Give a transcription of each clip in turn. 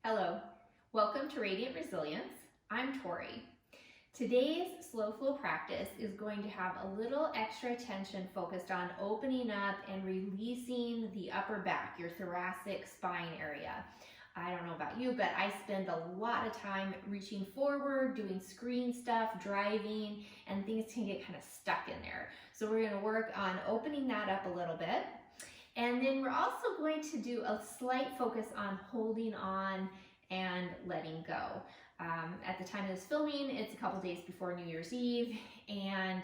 Hello, welcome to Radiant Resilience. I'm Torrey. Today's slow flow practice is going to have a little extra attention focused on opening up and releasing the upper back, your thoracic spine area. I don't know about you, but I spend a lot of time reaching forward, doing screen stuff, driving, and things can get kind of stuck in there. So we're going to work on opening that up a little bit. And then we're also going to do a slight focus on holding on and letting go. At the time of this filming, it's a couple days before New Year's Eve, and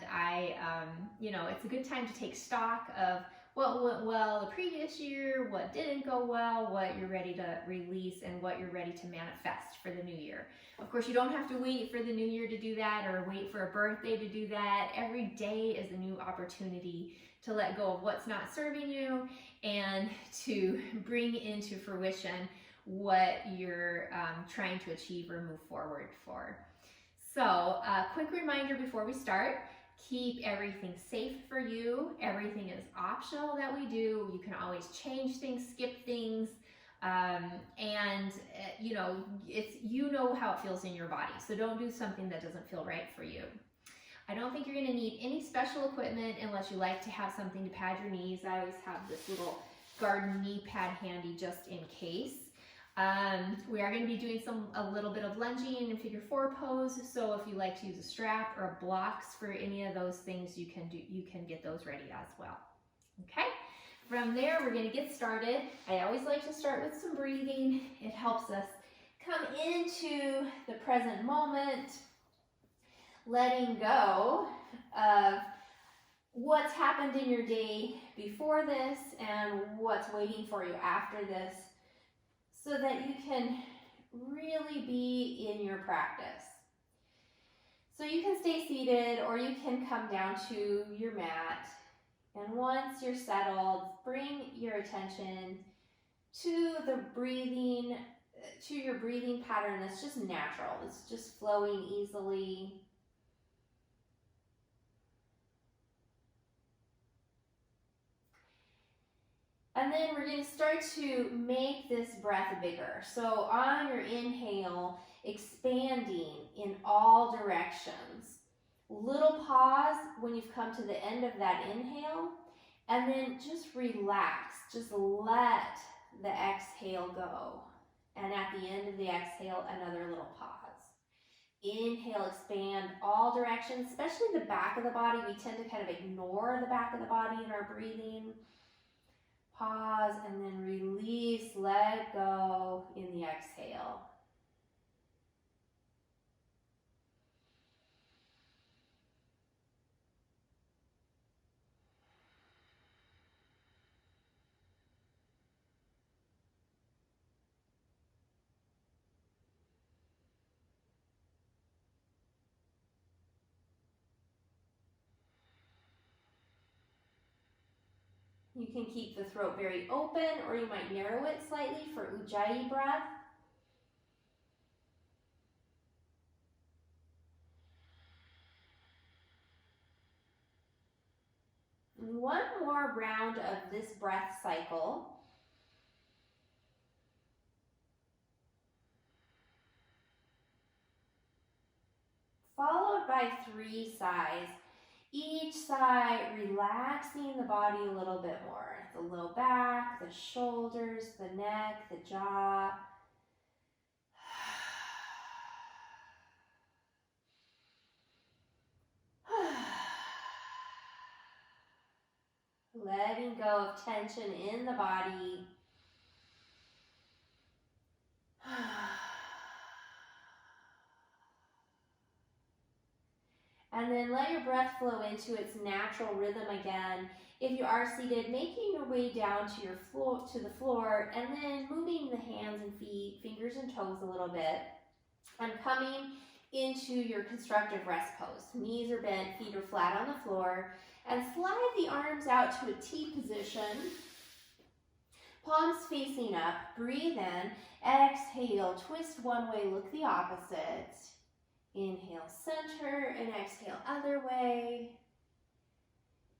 it's a good time to take stock of what went well the previous year, what didn't go well, what you're ready to release, and what you're ready to manifest for the new year. Of course, you don't have to wait for the new year to do that or wait for a birthday to do that. Every day is a new opportunity to let go of what's not serving you and to bring into fruition what you're trying to achieve or move forward for. So a quick reminder before we start, keep everything safe for you. Everything is optional that we do. You can always change things, skip things, you know how it feels in your body. So don't do something that doesn't feel right for you. I don't think you're going to need any special equipment unless you like to have something to pad your knees. I always have this little garden knee pad handy just in case. We are going to be doing a little bit of lunging and figure 4 pose. So if you like to use a strap or blocks for any of those things, you can get those ready as well. Okay. From there, we're going to get started. I always like to start with some breathing. It helps us come into the present moment, letting go of what's happened in your day before this and what's waiting for you after this, so that you can really be in your practice. So you can stay seated or you can come down to your mat. And once you're settled, bring your attention to the breathing, to your breathing pattern that's just natural. It's just flowing easily. And then we're going to start to make this breath bigger. So on your inhale, expanding in all directions. Little pause when you've come to the end of that inhale, and then just relax. Just let the exhale go. And at the end of the exhale, another little pause. Inhale, expand all directions, especially the back of the body. We tend to kind of ignore the back of the body in our breathing. Pause and then release, let go in the exhale. You can keep the throat very open, or you might narrow it slightly for Ujjayi breath. One more round of this breath cycle. Followed by 3 sighs. Each sigh, relaxing the body a little bit more. The low back, the shoulders, the neck, the jaw. Letting go of tension in the body. And then let your breath flow into its natural rhythm again. If you are seated, making your way down to the floor, and then moving the hands and feet, fingers and toes a little bit, and coming into your constructive rest pose. Knees are bent, feet are flat on the floor, and slide the arms out to a T position. Palms facing up, breathe in, exhale, twist one way, look the opposite. Inhale, center, and exhale, other way.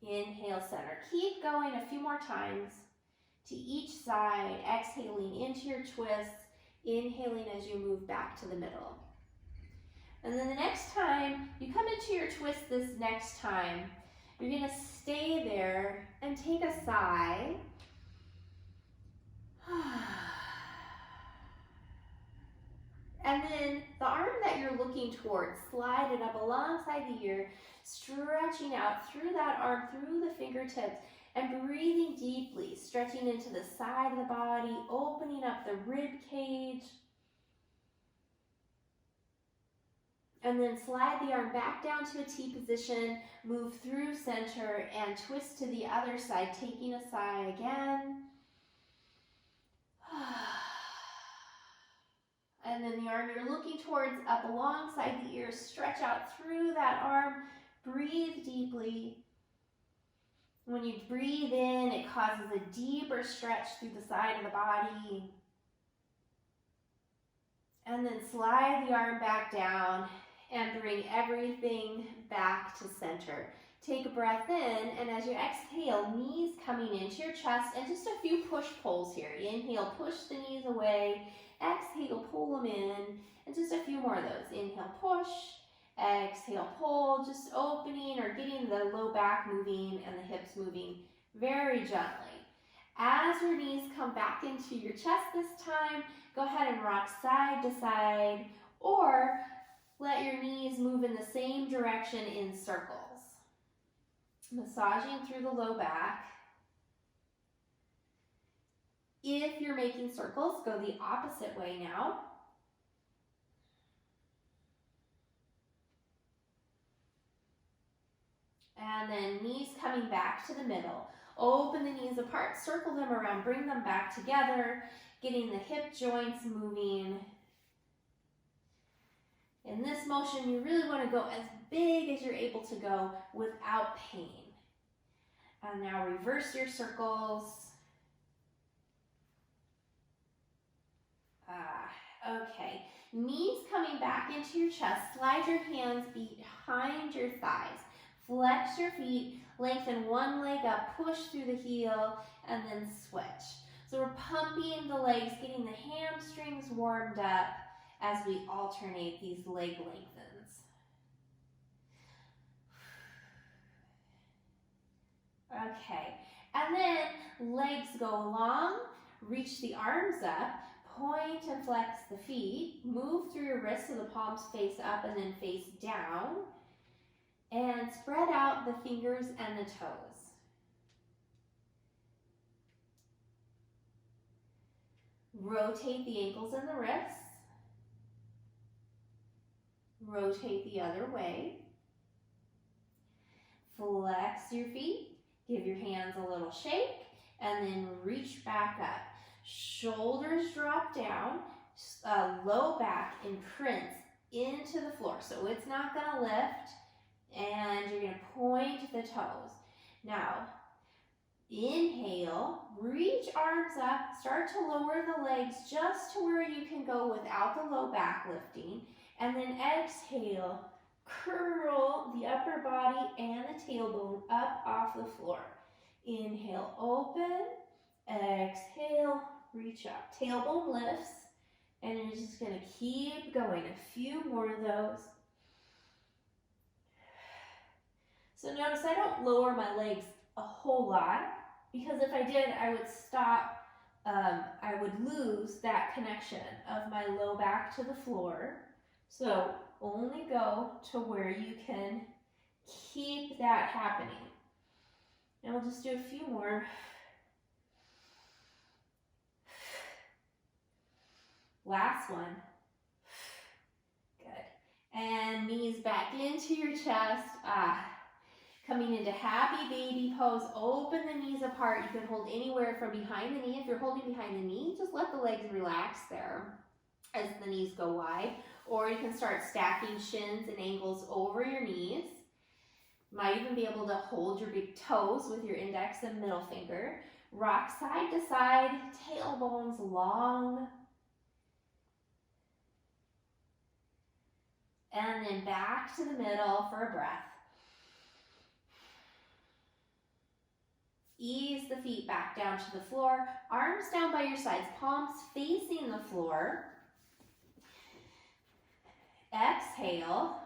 Inhale, center. Keep going a few more times to each side, exhaling into your twists Inhaling as you move back to the middle. And then the next time you come into your twist this next time, you're going to stay there and take a sigh. And then the arm that you're looking towards, slide it up alongside the ear, stretching out through that arm, through the fingertips, and breathing deeply, stretching into the side of the body, opening up the rib cage. And then slide the arm back down to a T position, move through center, and twist to the other side, taking a sigh again. And then the arm you're looking towards up alongside the ear, stretch out through that arm, breathe deeply. When you breathe in, it causes a deeper stretch through the side of the body. And then slide the arm back down and bring everything back to center. Take a breath in, and as you exhale, knees coming into your chest, and just a few push-pulls here. Inhale, push the knees away. Exhale, pull them in, and just a few more of those. Inhale, push. Exhale, pull, just opening or getting the low back moving and the hips moving very gently. As your knees come back into your chest this time, go ahead and rock side to side, or let your knees move in the same direction in circles. Massaging through the low back. If you're making circles, go the opposite way now. And then knees coming back to the middle. Open the knees apart, circle them around, bring them back together, getting the hip joints moving. In this motion, you really want to go as big as you're able to go without pain. And now reverse your circles. Okay. Knees coming back into your chest. Slide your hands behind your thighs. Flex your feet, lengthen one leg up, push through the heel, and then switch. So we're pumping the legs, getting the hamstrings warmed up as we alternate these leg lengthens. Okay, and then legs go long, reach the arms up, point and flex the feet, move through your wrists so the palms face up and then face down, and spread out the fingers and the toes. Rotate the ankles and the wrists. Rotate the other way. Flex your feet. Give your hands a little shake and then reach back up. Shoulders drop down. Low back imprints into the floor. So it's not going to lift. And you're going to point the toes. Now, inhale, reach arms up, start to lower the legs just to where you can go without the low back lifting. And then exhale, curl the upper body and the tailbone up off the floor. Inhale, open. Exhale, reach up. Tailbone lifts. And you're just going to keep going. A few more of those. So notice I don't lower my legs a whole lot, because if I did, I would stop, I would lose that connection of my low back to the floor. So only go to where you can keep that happening. And we'll just do a few more. Last one. Good. And knees back into your chest. Coming into happy baby pose, open the knees apart. You can hold anywhere from behind the knee. If you're holding behind the knee, just let the legs relax there as the knees go wide. Or you can start stacking shins and ankles over your knees. You might even be able to hold your big toes with your index and middle finger. Rock side to side, tailbones long. And then back to the middle for a breath. Ease the feet back down to the floor, arms down by your sides, palms facing the floor. Exhale.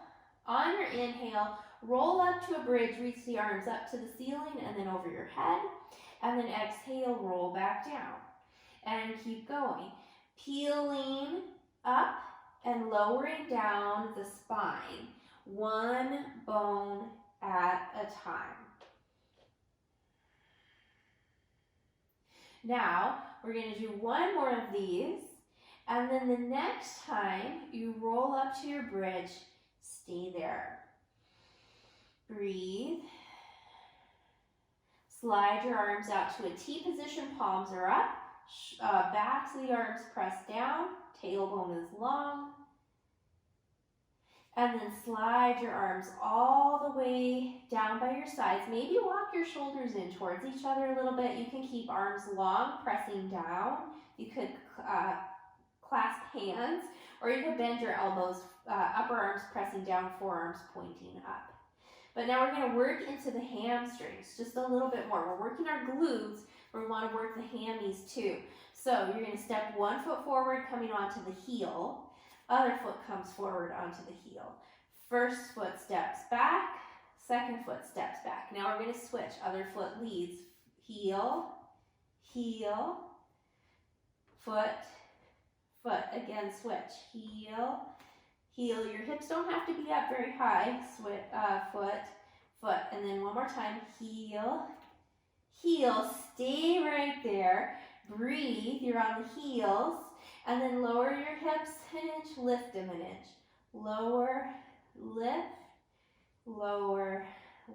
On your inhale, roll up to a bridge, reach the arms up to the ceiling and then over your head. And then exhale, roll back down. And keep going. Peeling up and lowering down the spine, one bone at a time. Now, we're going to do one more of these, and then the next time you roll up to your bridge, stay there. Breathe. Slide your arms out to a T position, palms are up, backs of the arms pressed down, tailbone is long. And then slide your arms all the way down by your sides. Maybe walk your shoulders in towards each other a little bit. You can keep arms long, pressing down. You could clasp hands, or you could bend your elbows, upper arms pressing down, forearms pointing up. But now we're going to work into the hamstrings just a little bit more. We're working our glutes, but we want to work the hammies too. So you're going to step one foot forward, coming onto the heel. Other foot comes forward onto the heel. First foot steps back, second foot steps back. Now we're going to switch. Other foot leads. Heel, heel, foot, foot. Again, switch. Heel, heel. Your hips don't have to be up very high. Switch, foot, foot. And then one more time. Heel, heel. Stay right there. Breathe. You're on the heels. And then lower your hips an inch, lift them an inch. Lower, lift, lower,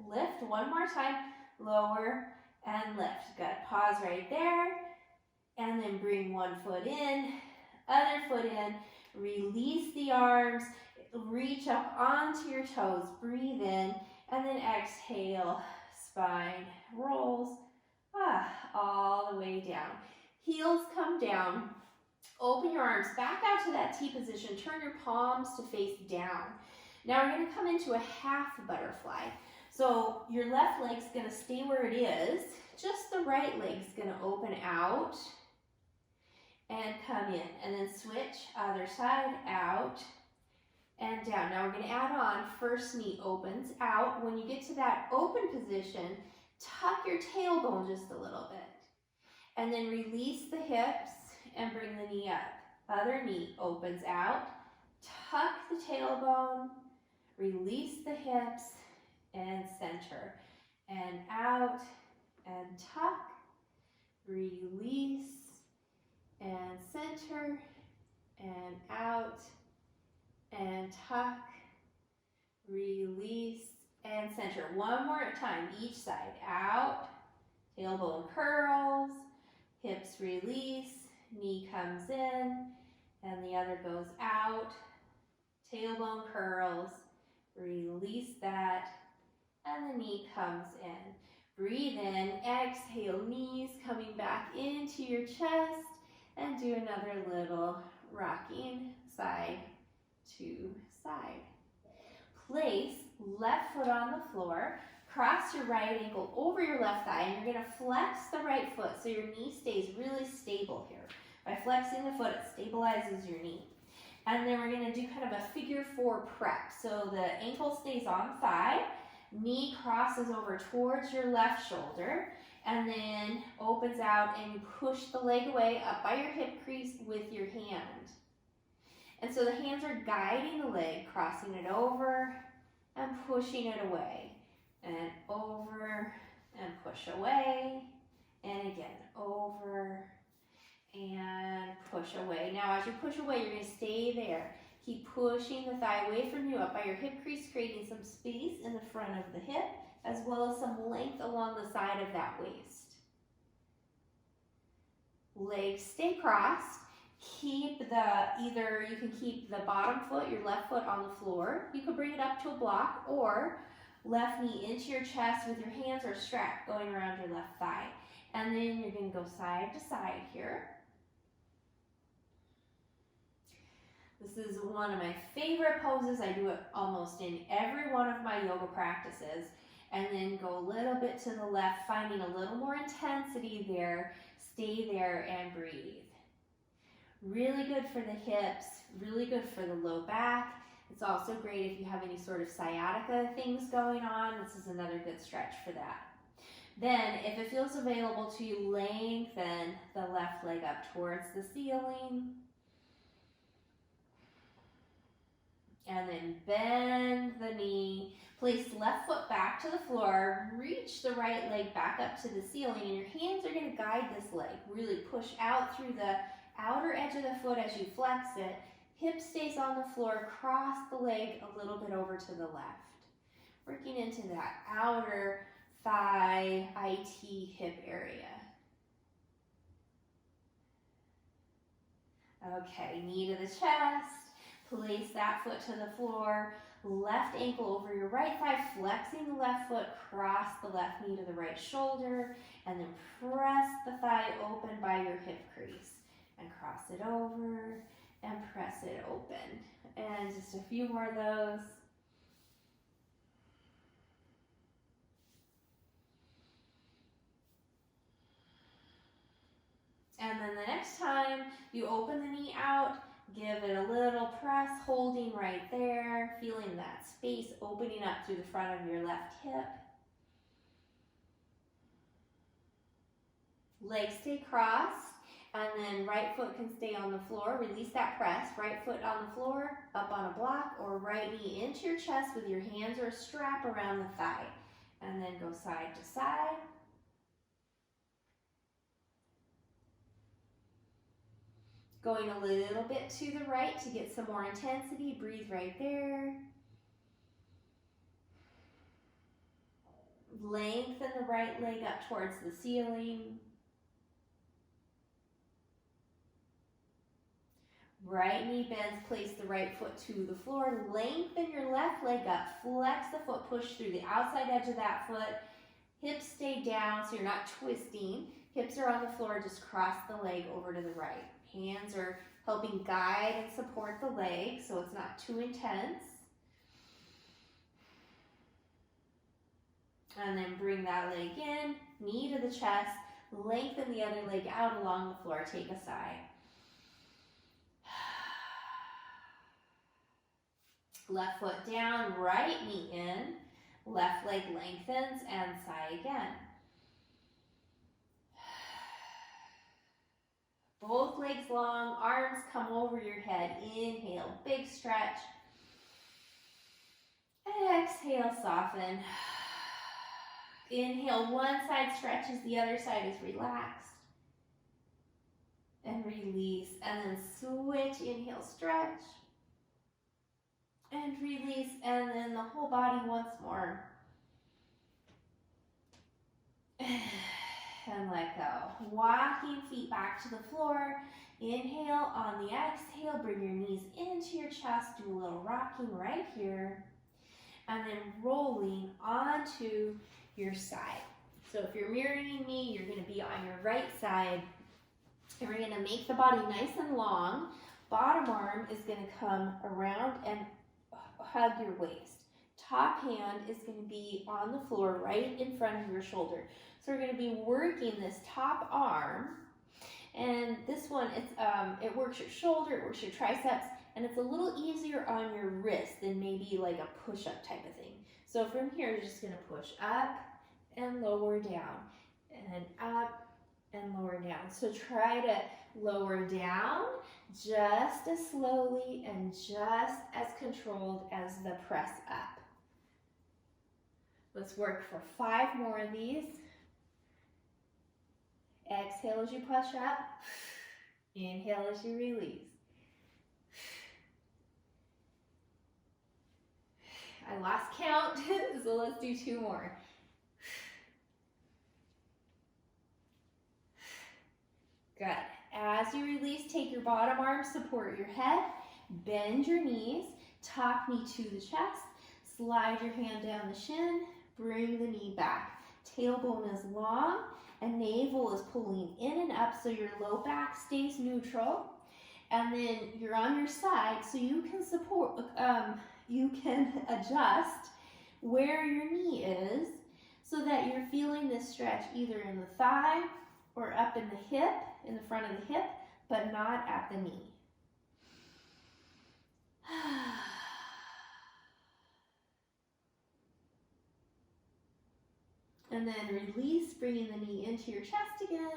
lift. One more time, lower and lift. Good. Pause right there. And then bring one foot in, other foot in. Release the arms. Reach up onto your toes. Breathe in. And then exhale. Spine rolls all the way down. Heels come down. Open your arms back out to that T position. Turn your palms to face down. Now we're going to come into a half butterfly. So your left leg's going to stay where it is. Just the right leg's going to open out and come in. And then switch, other side, out and down. Now we're going to add on, first knee opens out. When you get to that open position, tuck your tailbone just a little bit. And then release the hips and bring the knee up. Other knee opens out. Tuck the tailbone. Release the hips and center. And out and tuck. Release and center. And out and tuck. Release and center. One more time, each side. Out. Tailbone curls. Hips release. Knee comes in, and the other goes out. Tailbone curls, release that, and the knee comes in. Breathe in, exhale, knees coming back into your chest, and do another little rocking side to side. Place left foot on the floor. Cross your right ankle over your left thigh, and you're going to flex the right foot so your knee stays really stable here. By flexing the foot, it stabilizes your knee. And then we're going to do kind of a figure four prep. So the ankle stays on thigh, knee crosses over towards your left shoulder, and then opens out, and you push the leg away up by your hip crease with your hand. And so the hands are guiding the leg, crossing it over and pushing it away. And over and push away, and again over and push away. Now as you push away, you're going to stay there. Keep pushing the thigh away from you up by your hip crease, creating some space in the front of the hip, as well as some length along the side of that waist. Legs stay crossed. Keep either you can keep the bottom foot, your left foot on the floor. You could bring it up to a block, or left knee into your chest with your hands or strapped going around your left thigh. And then you're going to go side to side here. This is one of my favorite poses. I do it almost in every one of my yoga practices. and then go a little bit to the left, finding a little more intensity there. Stay there and breathe. Really good for the hips, really good for the low back. It's also great if you have any sort of sciatica things going on. This is another good stretch for that. Then, if it feels available to you, lengthen the left leg up towards the ceiling. And then bend the knee. Place left foot back to the floor. Reach the right leg back up to the ceiling, and your hands are going to guide this leg. Really push out through the outer edge of the foot as you flex it. Hip stays on the floor. Cross the leg a little bit over to the left. Working into that outer thigh, IT hip area. Okay, knee to the chest. Place that foot to the floor. Left ankle over your right thigh, flexing the left foot, cross the left knee to the right shoulder, and then press the thigh open by your hip crease. And cross it over, and press it open. And just a few more of those. And then the next time you open the knee out, give it a little press, holding right there, feeling that space opening up through the front of your left hip. Legs stay crossed, and then right foot can stay on the floor. Release that press. Right foot on the floor, up on a block, or right knee into your chest with your hands or a strap around the thigh. And then go side to side. Going a little bit to the right to get some more intensity. Breathe right there. Lengthen the right leg up towards the ceiling. Right knee bends, place the right foot to the floor. Lengthen your left leg up. Flex the foot, push through the outside edge of that foot. Hips stay down so you're not twisting. Hips are on the floor, just cross the leg over to the right. Hands are helping guide and support the leg so it's not too intense. And then bring that leg in, knee to the chest, lengthen the other leg out along the floor, take a sigh. Left foot down, right knee in, left leg lengthens, and sigh again. Both legs long, arms come over your head. Inhale, big stretch. Exhale, soften. Inhale, one side stretches, the other side is relaxed. And release, and then switch. Inhale, stretch. And release, and then the whole body once more. And let go. Walking feet back to the floor. Inhale, on the exhale, bring your knees into your chest. Do a little rocking right here. And then rolling onto your side. So if you're mirroring me, you're going to be on your right side. And we're going to make the body nice and long. Bottom arm is going to come around and hug your waist. Top hand is going to be on the floor right in front of your shoulder. So we're going to be working this top arm, and this one, it works your shoulder, it works your triceps, and it's a little easier on your wrist than maybe like a push-up type of thing. So from here, you're just going to push up and lower down, and up and lower down. So try to lower down just as slowly and just as controlled as the press up. Let's work for 5 more of these. Exhale as you push up. Inhale as you release. I lost count, so let's do 2 more. Good. As you release, take your bottom arm, support your head, bend your knees, top knee to the chest, slide your hand down the shin, bring the knee back. Tailbone is long and navel is pulling in and up so your low back stays neutral. And then you're on your side so you can support, you can adjust where your knee is so that you're feeling this stretch either in the thigh or up in the hip, in the front of the hip, but not at the knee. And then release, bringing the knee into your chest again,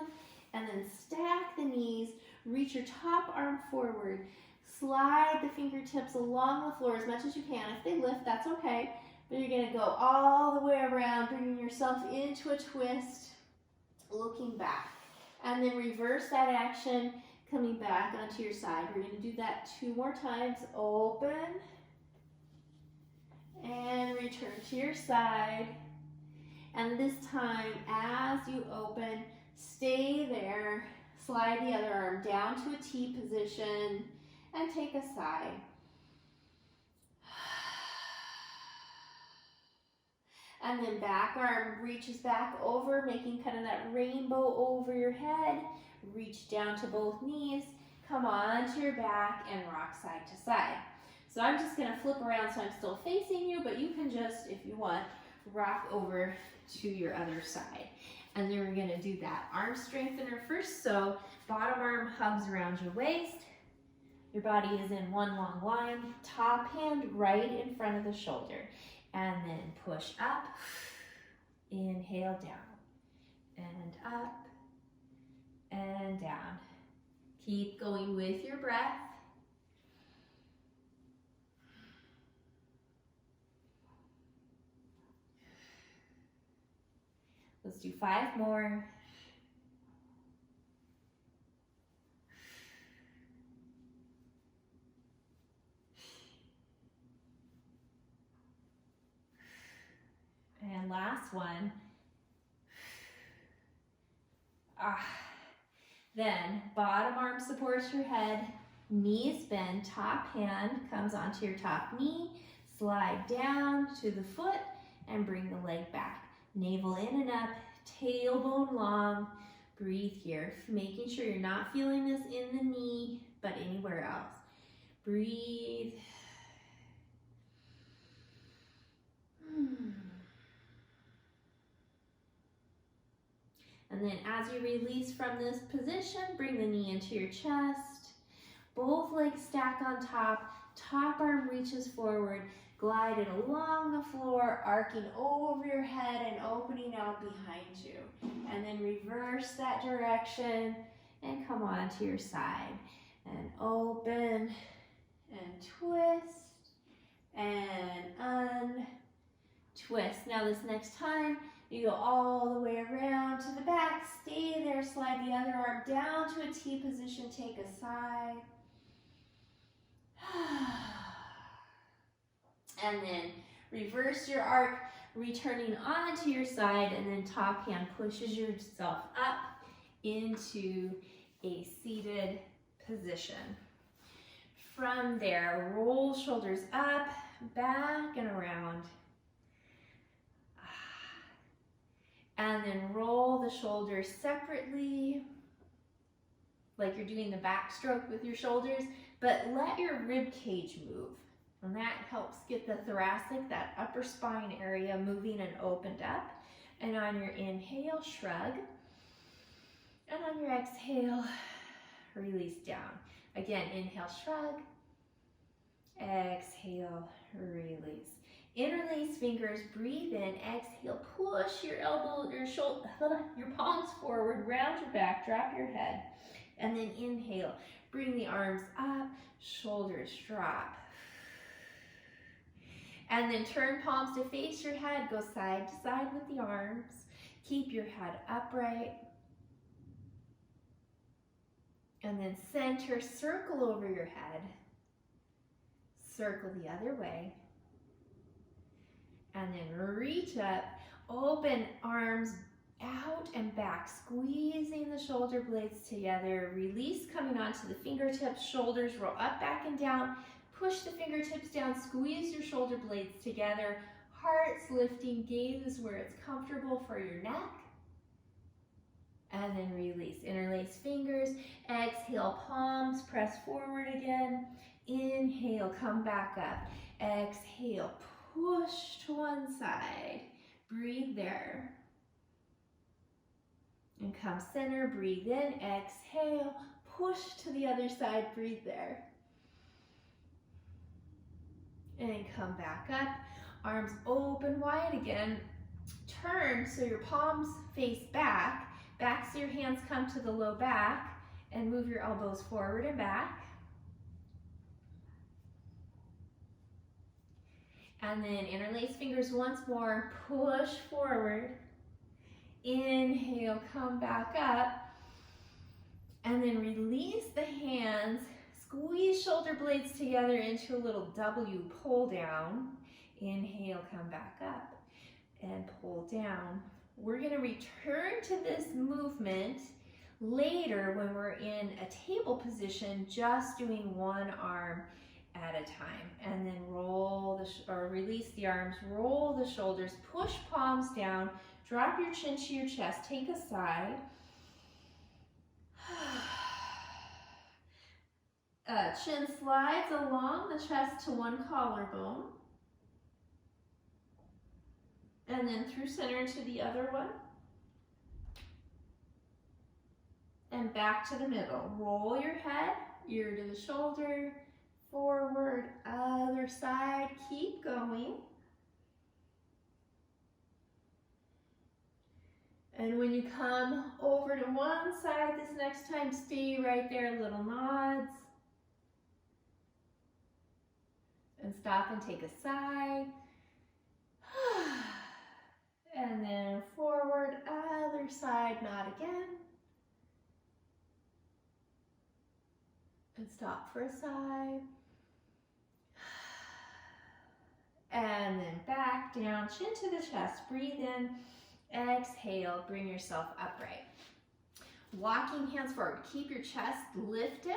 and then stack the knees, reach your top arm forward, slide the fingertips along the floor as much as you can. If they lift, that's okay, but you're gonna go all the way around, bringing yourself into a twist, looking back. And then reverse that action, coming back onto your side. We're gonna do that 2 more times. Open, and return to your side. And this time, as you open, stay there, slide the other arm down to a T position, and take a sigh. And then back arm reaches back over, making kind of that rainbow over your head. Reach down to both knees, come on to your back, and rock side to side. So I'm just gonna flip around so I'm still facing you, but you can just, if you want, rock over to your other side. And then we're gonna do that arm strengthener first. So bottom arm hugs around your waist. Your body is in one long line. Top hand right in front of the shoulder. And then push up, inhale down, and up, and down. Keep going with your breath. Let's do 5 more. And last one. Then bottom arm supports your head, knees bend, top hand comes onto your top knee, slide down to the foot and bring the leg back. Navel in and up, tailbone long. Breathe here, making sure you're not feeling this in the knee, but anywhere else. Breathe. And then as you release from this position, bring the knee into your chest. Both legs stack on top. Top arm reaches forward. Glide it along the floor, arcing over your head and opening out behind you. And then reverse that direction and come on to your side. And open and twist and untwist. Now this next time, you go all the way around to the back, stay there, slide the other arm down to a T position, take a sigh. And then reverse your arc, returning onto your side, and then top hand pushes yourself up into a seated position. From there, roll shoulders up, back and around. And then roll the shoulders separately, like you're doing the backstroke with your shoulders, but let your rib cage move. And that helps get the thoracic, that upper spine area moving and opened up. And on your inhale, shrug. And on your exhale, release down. Again, inhale, shrug. Exhale, release. Interlace fingers, breathe in, exhale, push your elbow, your shoulder, your palms forward, round your back, drop your head. And then inhale, bring the arms up, shoulders drop. And then turn palms to face your head, go side to side with the arms. Keep your head upright. And then center, circle over your head. Circle the other way. And then reach up, open arms out and back, squeezing the shoulder blades together. Release coming onto the fingertips, shoulders roll up, back and down. Push the fingertips down, squeeze your shoulder blades together. Heart's lifting, gaze is where it's comfortable for your neck. And then release, interlace fingers. Exhale, palms press forward again. Inhale, come back up. Exhale, push to one side. Breathe there. And come center, breathe in, exhale, push to the other side, breathe there. And come back up, arms open wide again. Turn so your palms face back, backs of your hands come to the low back, and move your elbows forward and back. And then interlace fingers once more, push forward. Inhale, come back up. And then release the hands, squeeze shoulder blades together into a little W, pull down. Inhale, come back up and pull down. We're gonna return to this movement later when we're in a table position, just doing one arm at a time. And then roll or release the arms, roll the shoulders, push palms down, drop your chin to your chest, take a sigh. Chin slides along the chest to one collarbone. And then through center to the other one. And back to the middle. Roll your head, ear to the shoulder, forward, other side, keep going. And when you come over to one side this next time, stay right there, little nods. And stop and take a sigh. And then forward, other side, nod again. And stop for a sigh. And then back down, chin to the chest, breathe in, exhale, bring yourself upright. Walking hands forward, keep your chest lifted,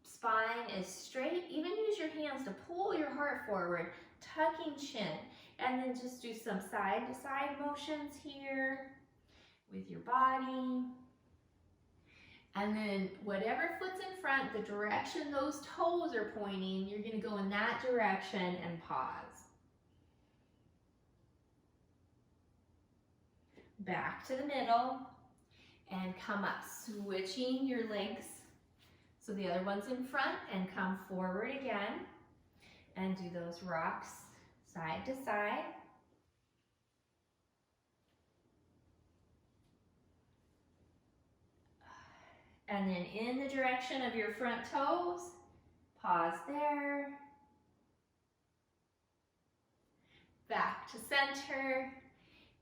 spine is straight, even use your hands to pull your heart forward, tucking chin, and then just do some side to side motions here with your body. And then whatever foot's in front, the direction those toes are pointing, you're gonna go in that direction and pause. Back to the middle and come up, switching your legs. So the other one's in front and come forward again and do those rocks side to side. And then in the direction of your front toes, pause there. Back to center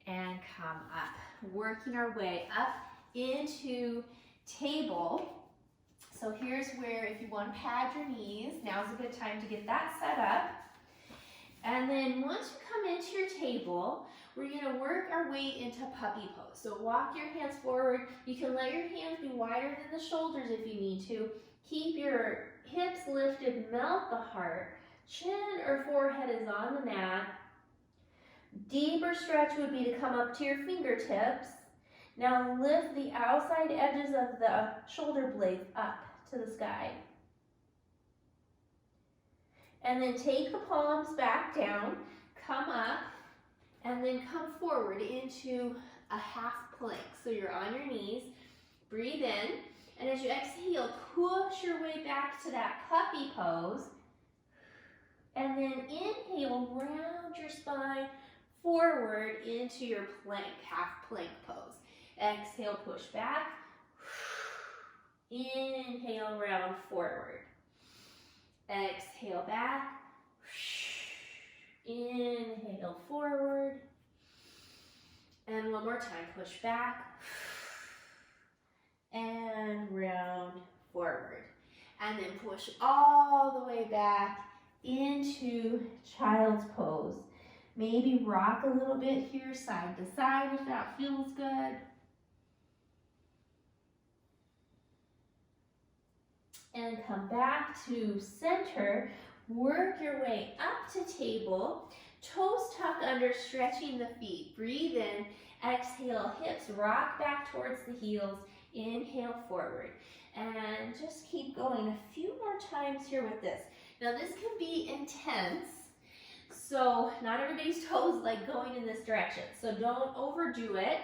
and come up. Working our way up into table. So here's where if you want to pad your knees, now's a good time to get that set up. And then once you come into your table, we're going to work our way into puppy pose. So walk your hands forward. You can let your hands be wider than the shoulders if you need to. Keep your hips lifted, melt the heart. Chin or forehead is on the mat. Deeper stretch would be to come up to your fingertips. Now lift the outside edges of the shoulder blades up to the sky. And then take the palms back down, come up, and then come forward into a half plank. So you're on your knees, breathe in, and as you exhale, push your way back to that puppy pose. And then inhale, round your spine forward into your plank, half plank pose. Exhale, push back. Inhale, round forward. Exhale back. Inhale forward. And one more time, push back. And round forward. And then push all the way back into child's pose. Maybe rock a little bit here, side to side if that feels good. And come back to center. Work your way up to table. Toes tuck under, stretching the feet. Breathe in. Exhale, hips rock back towards the heels. Inhale forward. And just keep going a few more times here with this. Now this can be intense. So not everybody's toes like going in this direction. So don't overdo it.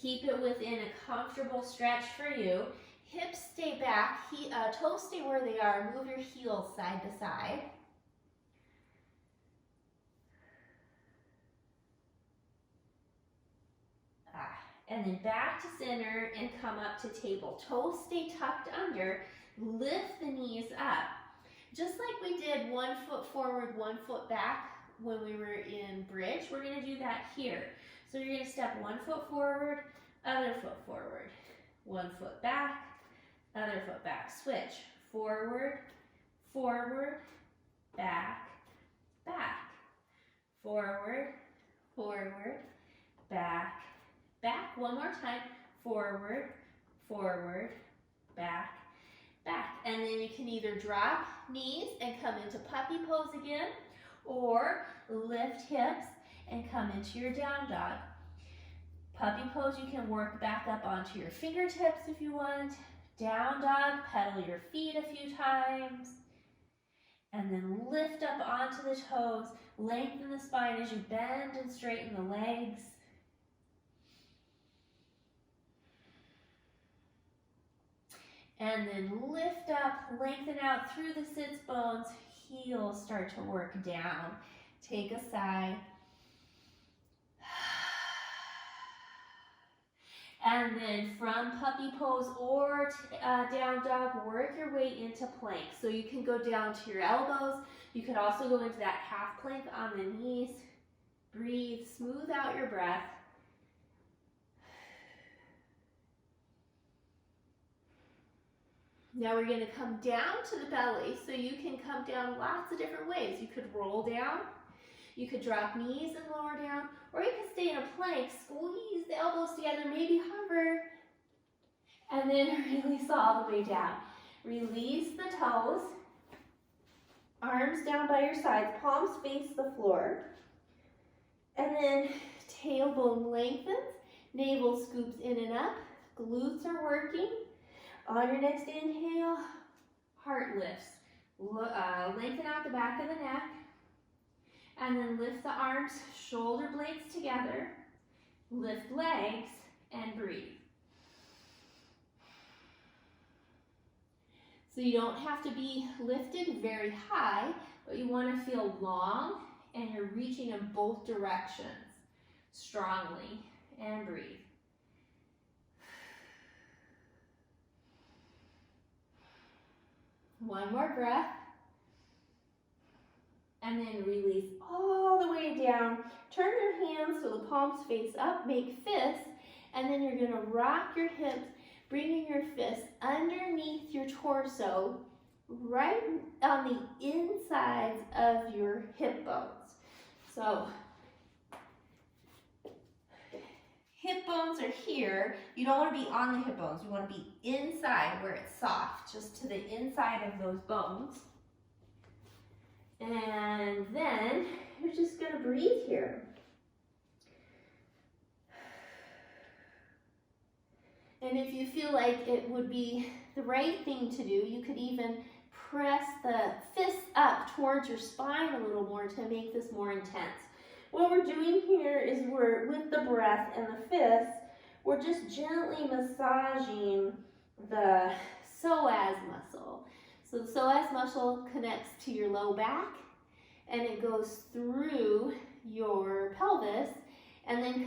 Keep it within a comfortable stretch for you. Hips stay back, toes stay where they are. Move your heels side to side. And then back to center and come up to table. Toes stay tucked under. Lift the knees up. Just like we did 1 foot forward, 1 foot back when we were in bridge, we're going to do that here. So you're going to step 1 foot forward, other foot forward, 1 foot back, other foot back. Switch. Forward, forward, back, back. Forward, forward, back, back. One more time. Forward, forward, back, back. And then you can either drop knees and come into puppy pose again, or lift hips and come into your down dog. Puppy pose, you can work back up onto your fingertips if you want. Down dog, pedal your feet a few times. And then lift up onto the toes. Lengthen the spine as you bend and straighten the legs. And then lift up, lengthen out through the sits bones. Heels start to work down. Take a sigh. And then from puppy pose or down dog, work your way into plank. So you can go down to your elbows. You could also go into that half plank on the knees. Breathe, smooth out your breath. Now we're going to come down to the belly, so you can come down lots of different ways. You could roll down, you could drop knees and lower down, or you could stay in a plank, squeeze the elbows together, maybe hover, and then release all the way down. Release the toes, arms down by your sides, palms face the floor, and then tailbone lengthens, navel scoops in and up, glutes are working. On your next inhale, heart lifts. Lengthen out the back of the neck. And then lift the arms, shoulder blades together. Lift legs and breathe. So you don't have to be lifted very high, but you want to feel long and you're reaching in both directions strongly. And breathe. One more breath, and then release all the way down. Turn your hands so the palms face up, make fists, and then you're going to rock your hips, bringing your fists underneath your torso, right on the insides of your hip bones. So hip bones are here. You don't want to be on the hip bones. You want to be inside where it's soft, just to the inside of those bones. And then you're just going to breathe here. And if you feel like it would be the right thing to do, you could even press the fists up towards your spine a little more to make this more intense. What we're doing here is we're, with the breath and the fists, we're just gently massaging the psoas muscle. So the psoas muscle connects to your low back, and it goes through your pelvis, and then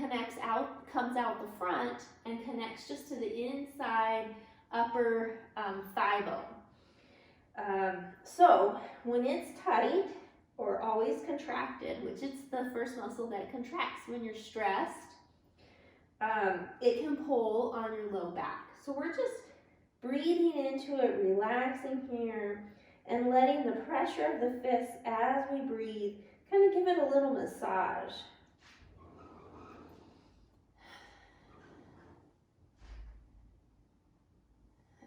comes out the front, and connects just to the inside upper thigh bone. So when it's tight, or always contracted, which is the first muscle that contracts when you're stressed, it can pull on your low back. So we're just breathing into it, relaxing here, and letting the pressure of the fists as we breathe kind of give it a little massage.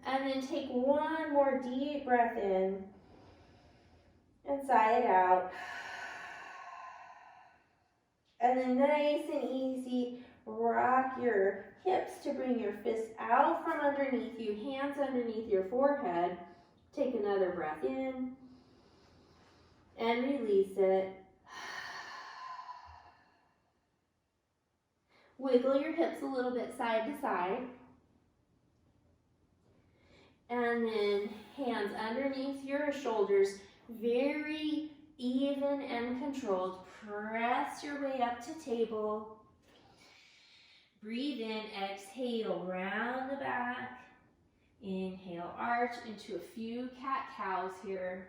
And then take one more deep breath in and sigh it out. And then nice and easy, rock your hips to bring your fists out from underneath you, hands underneath your forehead. Take another breath in and release it. wiggle your hips a little bit side to side. And then hands underneath your shoulders, very even and controlled. Press your way up to table. Breathe in, exhale, round the back. Inhale, arch into a few cat-cows here.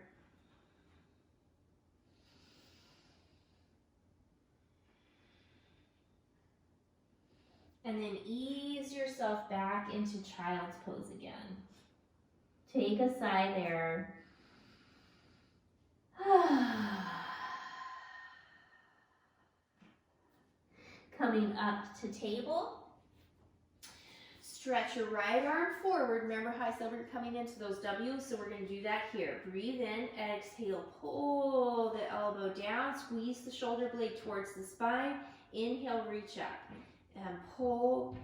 And then ease yourself back into child's pose again. Take a sigh there. Coming up to table. Stretch your right arm forward. Remember how I said we're coming into those W's, so we're going to do that here. Breathe in, exhale, pull the elbow down, squeeze the shoulder blade towards the spine. Inhale, reach up, and pull,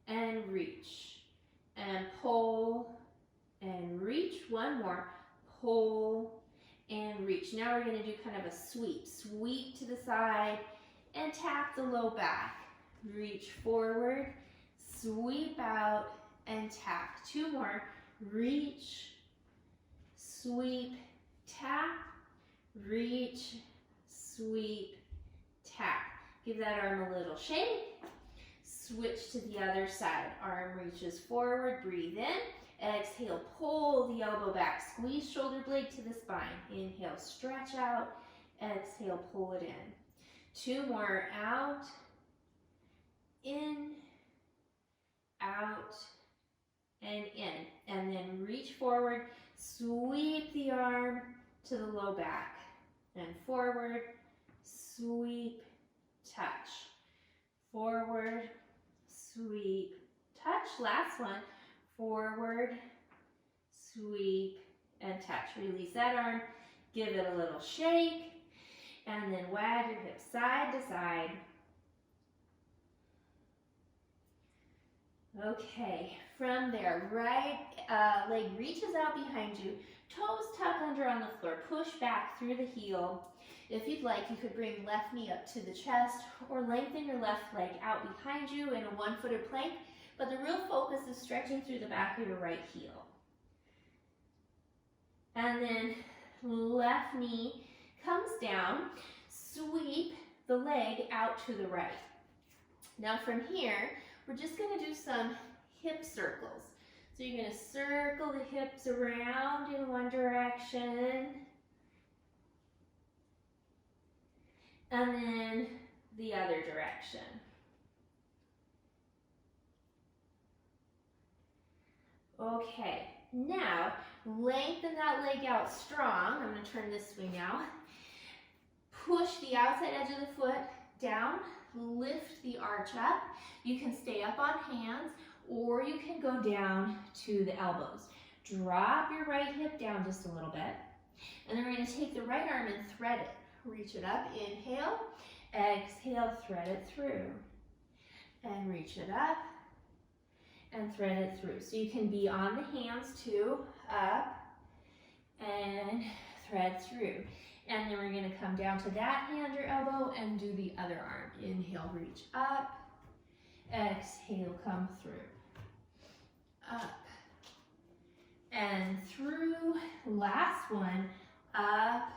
and reach, and pull, and reach. One more, pull, and reach. Now we're going to do kind of a sweep. Sweep to the side, and tap the low back. Reach forward. Sweep out and tap. Two more. Reach, sweep, tap, reach, sweep, tap. Give that arm a little shake. Switch to the other side. Arm reaches forward. Breathe in. Exhale, pull the elbow back. Squeeze shoulder blade to the spine. Inhale, stretch out. Exhale, pull it in. Two more. Out, in, out, and in. And then reach forward, sweep the arm to the low back, and forward, sweep, touch. Forward, sweep, touch. Last one, forward, sweep, and touch. Release that arm, give it a little shake, and then wag your hips side to side. Okay, from there, right leg reaches out behind you, toes tuck under on the floor, push back through the heel. If you'd like, you could bring left knee up to the chest or lengthen your left leg out behind you in a one-footed plank, but the real focus is stretching through the back of your right heel. And then left knee comes down, sweep the leg out to the right. Now from here, we're just going to do some hip circles. So you're going to circle the hips around in one direction, and then the other direction. Okay, now lengthen that leg out strong. I'm going to turn this way now. Push the outside edge of the foot down. Lift the arch up. You can stay up on hands, or you can go down to the elbows. Drop your right hip down just a little bit. And then we're going to take the right arm and thread it. Reach it up. Inhale. Exhale. Thread it through. And reach it up. And thread it through. So you can be on the hands too. Up. And thread through. And then we're going to come down to that hand or elbow and do the other arm. Inhale, reach up. Exhale, come through. Up and through. Last one. Up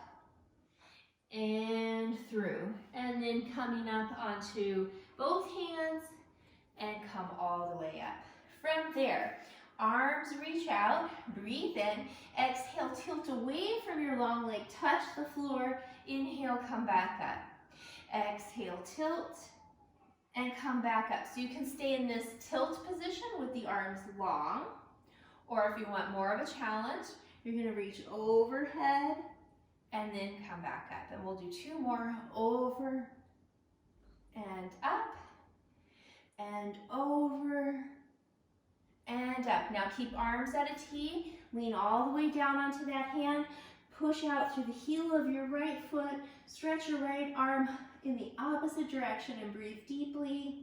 and through. And then coming up onto both hands and come all the way up. From there, arms reach out, breathe in, exhale, tilt away from your long leg, touch the floor, inhale, come back up. Exhale, tilt, and come back up. So you can stay in this tilt position with the arms long, or if you want more of a challenge, you're going to reach overhead and then come back up. And we'll do two more, over and up, and over, and up. Now keep arms at a T, lean all the way down onto that hand, push out through the heel of your right foot, stretch your right arm in the opposite direction and breathe deeply.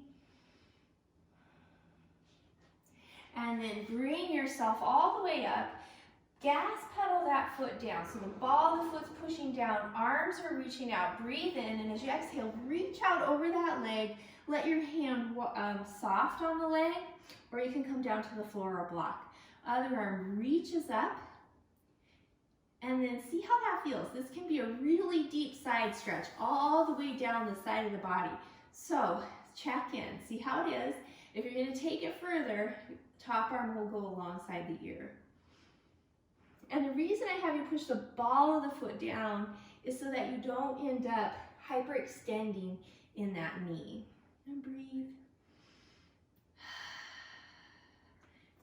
And then bring yourself all the way up, Gas pedal that foot down. So the ball of the foot's pushing down, arms are reaching out. Breathe in, and as you exhale, reach out over that leg. Let your hand soft on the leg, or you can come down to the floor or block. Other arm reaches up, and then see how that feels. This can be a really deep side stretch all the way down the side of the body. So check in, see how it is. If you're going to take it further, top arm will go alongside the ear. And the reason I have you push the ball of the foot down is so that you don't end up hyperextending in that knee. And breathe.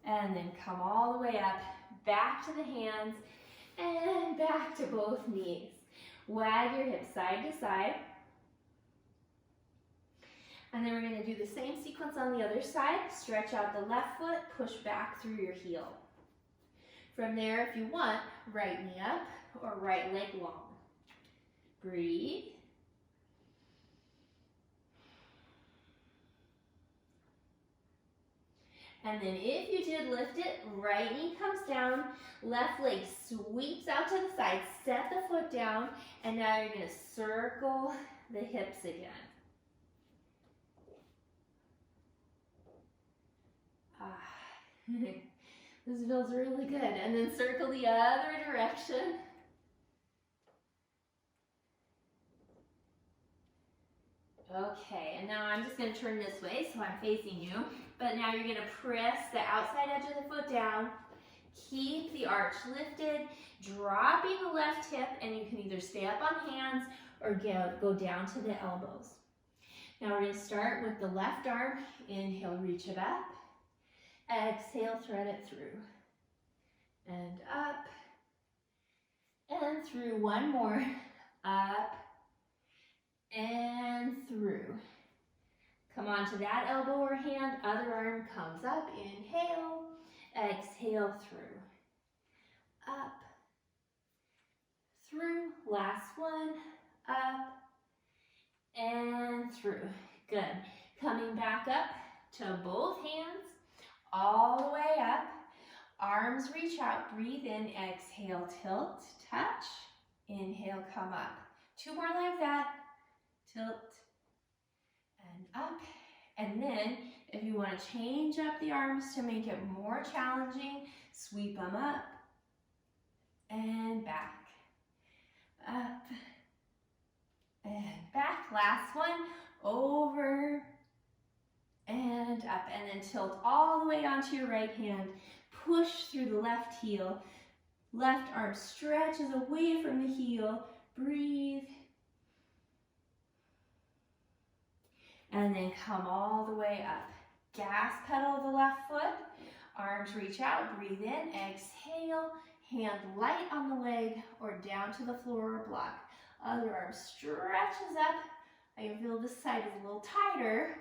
And then come all the way up, back to the hands, and back to both knees. Wag your hips side to side. And then we're going to do the same sequence on the other side. Stretch out the left foot, push back through your heel. From there, if you want, right knee up or right leg long. Breathe. And then if you did lift it, right knee comes down, left leg sweeps out to the side, set the foot down, and now you're going to circle the hips again. This feels really good. And then circle the other direction. Okay, and now I'm just going to turn this way so I'm facing you. But now you're going to press the outside edge of the foot down. Keep the arch lifted, dropping the left hip, and you can either stay up on hands or go down to the elbows. Now we're going to start with the left arm. Inhale, reach it up. Exhale, thread it through. And up. And through. One more. Up. And through. Come on to that elbow or hand. Other arm comes up. Inhale. Exhale, through. Up. Through. Last one. Up. And through. Good. Coming back up to both hands. All the way up, arms reach out, breathe in, exhale, tilt, touch, inhale, come up. Two more like that, tilt, and up. And then, if you want to change up the arms to make it more challenging, sweep them up, and back, up, and back. Last one, over, and up, and then tilt all the way onto your right hand. Push through the left heel. Left arm stretches away from the heel. Breathe. And then come all the way up. Gas pedal the left foot. Arms reach out. Breathe in. Exhale. Hand light on the leg or down to the floor or block. Other arm stretches up. I can feel this side is a little tighter.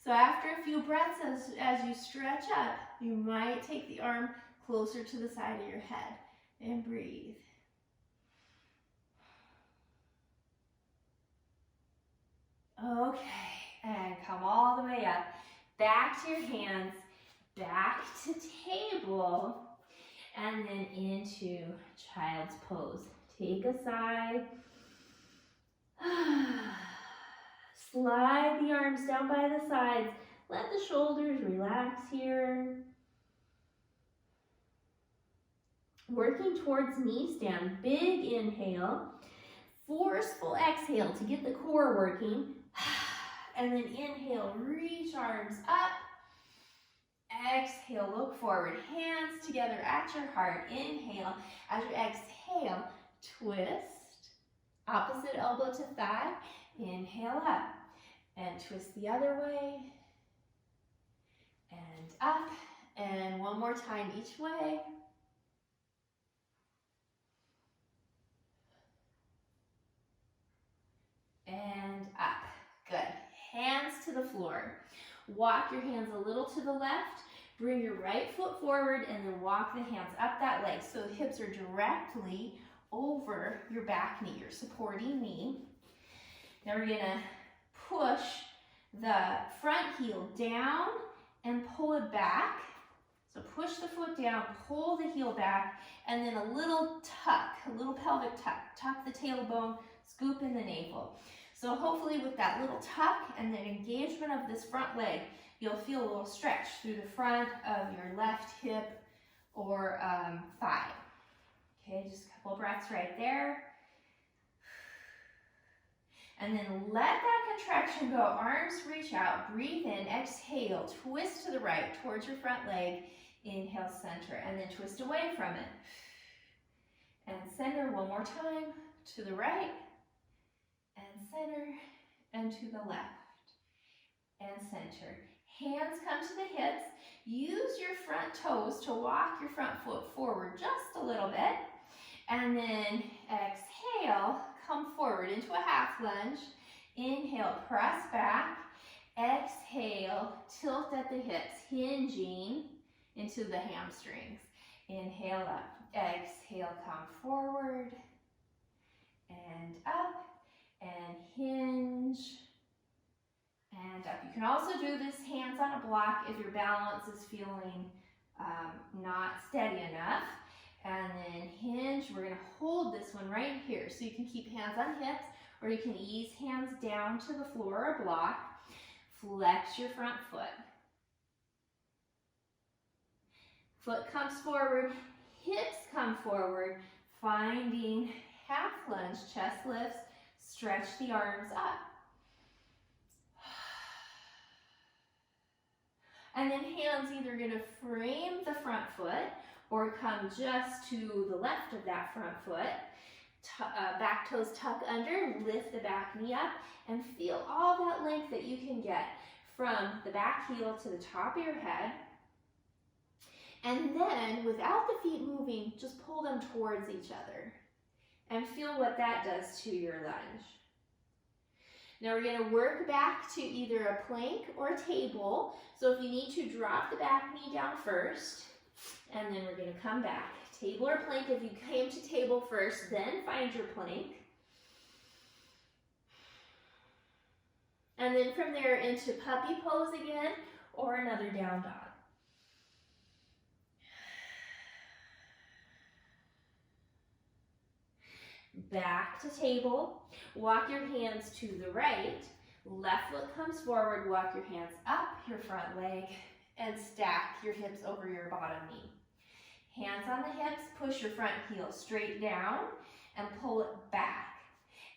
So after a few breaths, as you stretch up, you might take the arm closer to the side of your head. And breathe. Okay, and come all the way up. Back to your hands, back to table, and then into child's pose. Take a side. Slide the arms down by the sides. Let the shoulders relax here. Working towards knee stand. Big inhale. Forceful exhale to get the core working. And then inhale, reach arms up. Exhale, look forward. Hands together at your heart. Inhale. As you exhale, twist. Opposite elbow to thigh. Inhale up. And twist the other way. And up. And one more time each way. And up. Good. Hands to the floor. Walk your hands a little to the left. Bring your right foot forward and then walk the hands up that leg so the hips are directly over your back knee, your supporting knee. Now we're going to push the front heel down and pull it back. So push the foot down, pull the heel back, and then a little tuck, a little pelvic tuck. Tuck the tailbone, scoop in the navel. So hopefully with that little tuck and the engagement of this front leg, you'll feel a little stretch through the front of your left hip or thigh. Okay, just a couple breaths right there. And then let that contraction go. Arms reach out, breathe in, exhale, twist to the right towards your front leg. Inhale, center, and then twist away from it. And center one more time, to the right, and center, and to the left, and center. Hands come to the hips. Use your front toes to walk your front foot forward just a little bit. And then exhale, come forward into a half lunge. Inhale, press back. Exhale, tilt at the hips, hinging into the hamstrings. Inhale up. Exhale, come forward and up and hinge and up. You can also do this hands on a block if your balance is feeling not steady enough. And then hinge. We're going to hold this one right here. So you can keep hands on hips, or you can ease hands down to the floor or block. Flex your front foot. Foot comes forward, hips come forward, finding half lunge, chest lifts, stretch the arms up. And then hands either going to frame the front foot or come just to the left of that front foot. Back toes tuck under, lift the back knee up, and feel all that length that you can get from the back heel to the top of your head. And then, without the feet moving, just pull them towards each other. And feel what that does to your lunge. Now we're going to work back to either a plank or a table. So if you need to, drop the back knee down first. And then we're going to come back. Table or plank. If you came to table first, then find your plank. And then from there into puppy pose again, or another down dog. Back to table. Walk your hands to the right. Left foot comes forward. Walk your hands up your front leg and stack your hips over your bottom knee. Hands on the hips, push your front heel straight down and pull it back.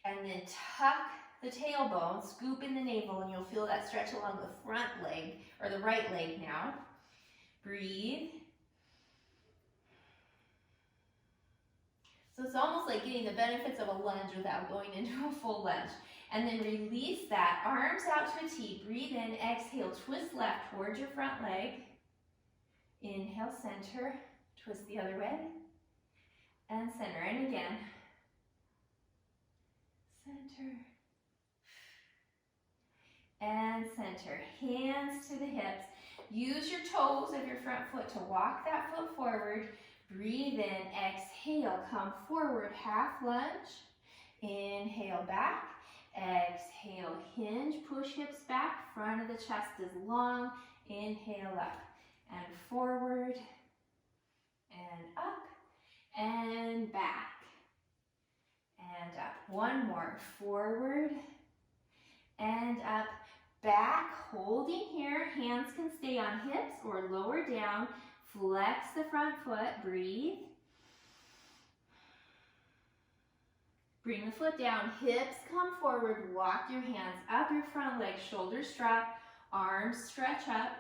And then tuck the tailbone, scoop in the navel, and you'll feel that stretch along the front leg, or the right leg now. Breathe. So it's almost like getting the benefits of a lunge without going into a full lunge. And then release that, arms out to a T. Breathe in, exhale, twist left towards your front leg. Inhale, center, twist the other way, and center. And again, center, and center. Hands to the hips. Use your toes of your front foot to walk that foot forward. Breathe in, exhale, come forward, half lunge. Inhale, back. Exhale, hinge, push hips back, front of the chest is long. Inhale up and forward and up and back and up. One more, forward and up, back, holding here. Hands can stay on hips or lower down. Flex the front foot, breathe. Bring the foot down, hips come forward, walk your hands up your front leg, shoulders drop, arms stretch up.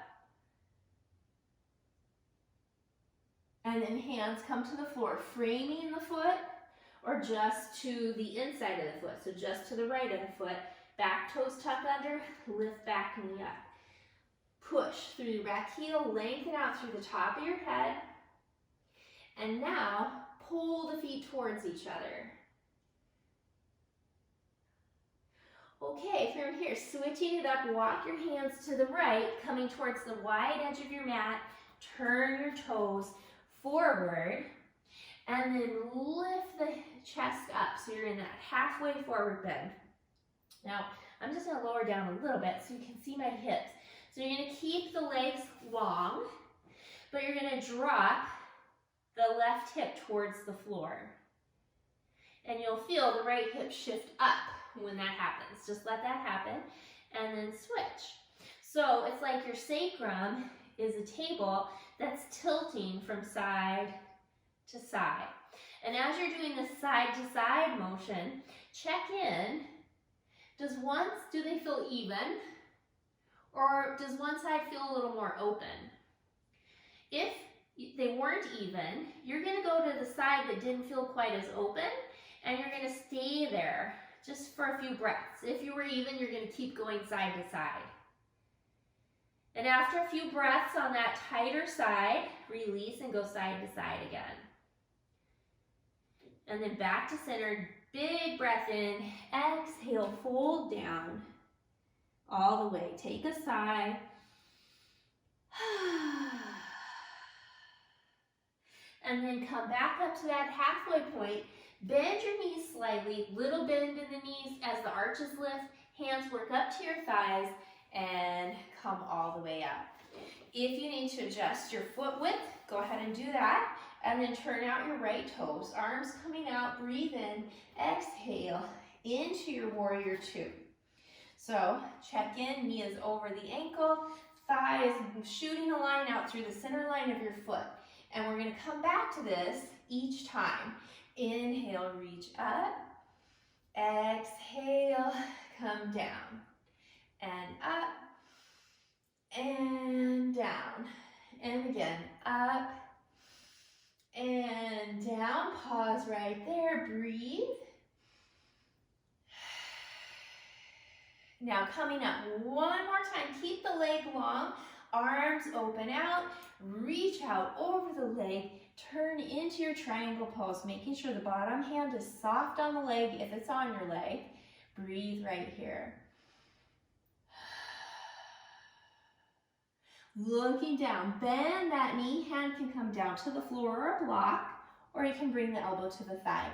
And then hands come to the floor, framing the foot or just to the inside of the foot. So just to the right of the foot, back toes tuck under, lift back knee up. Push through the back heel, lengthen out through the top of your head. And now pull the feet towards each other. Okay, from here, switching it up, walk your hands to the right, coming towards the wide edge of your mat. Turn your toes forward, and then lift the chest up. So you're in that halfway forward bend. Now, I'm just gonna lower down a little bit so you can see my hips. So you're gonna keep the legs long, but you're going to drop the left hip towards the floor. And you'll feel the right hip shift up when that happens. Just let that happen and then switch. So it's like your sacrum is a table that's tilting from side to side. And as you're doing this side to side motion, check in. Do they feel even? Or does one side feel a little more open? If they weren't even, you're going to go to the side that didn't feel quite as open, and you're going to stay there just for a few breaths. If you were even, you're going to keep going side to side. And after a few breaths on that tighter side, release and go side to side again. And then back to center, big breath in, exhale, fold down all the way. Take a sigh. And then come back up to that halfway point. Bend your knees slightly, little bend in the knees as the arches lift. Hands work up to your thighs and come all the way up. If you need to adjust your foot width, go ahead and do that. And then turn out your right toes. Arms coming out, breathe in, exhale into your warrior two. So check in, knee is over the ankle, thigh is shooting a line out through the center line of your foot. And we're going to come back to this each time. Inhale, reach up. Exhale, come down. And up. And down. And again, up. And down. Pause right there. Breathe. Now coming up one more time. Keep the leg long. Arms open out. Reach out over the leg. Turn into your triangle pose, making sure the bottom hand is soft on the leg if it's on your leg. Breathe right here. Looking down, bend that knee. Hand can come down to the floor or a block, or you can bring the elbow to the thigh.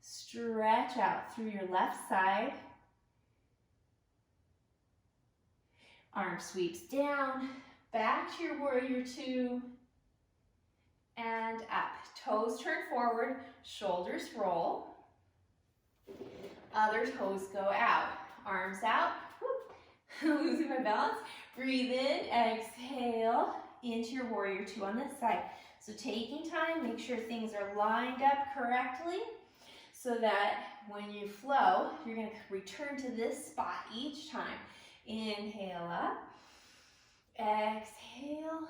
Stretch out through your left side. Arm sweeps down, back to your warrior two, and up. Toes turn forward, shoulders roll. Other toes go out. Arms out. Losing my balance. Breathe in, exhale into your warrior two on this side. So taking time, make sure things are lined up correctly so that when you flow, you're going to return to this spot each time. Inhale up, exhale,